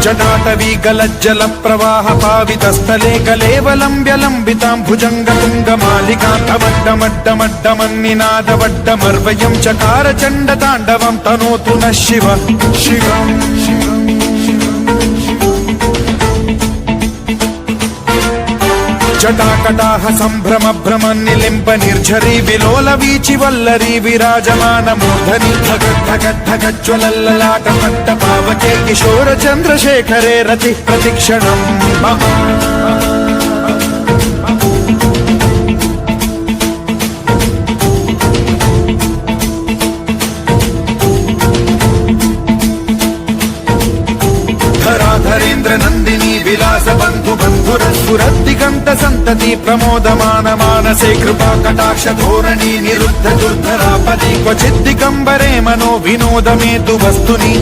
जटाटवी गलज्जल प्रवाह पावितस्थले कलेवलम्ब्यलम्बितां भुजङ्गतुङ्गमालिकान्तमड्डमड्डमड्डमन्निनादवड्डमर्वयं चकार चण्डताण्डवं तनोतु नः शिव शिवम् जटाकटाह सम्भ्रम भ्रम निलिम्ब निर्झरी विलोल वीचि वल्लरी विराजमान मूर्धनि धगद्धगद्धगज्ज्वलल्ललाट पट्ट पावके किशोर चन्द्रशेखरे रति प्रतिक्षणम् धराधरेन्द्र नन्दिनी विलास बन्धु बन्धुरस्फुरद्दिगन्त सन्तति प्रमोदमान मानसे कृपा कटाक्ष धोरणी निरुद्ध दुर्धरापदि क्वचिद्दिगम्बरे मनो विनोदमेतु वस्तुनि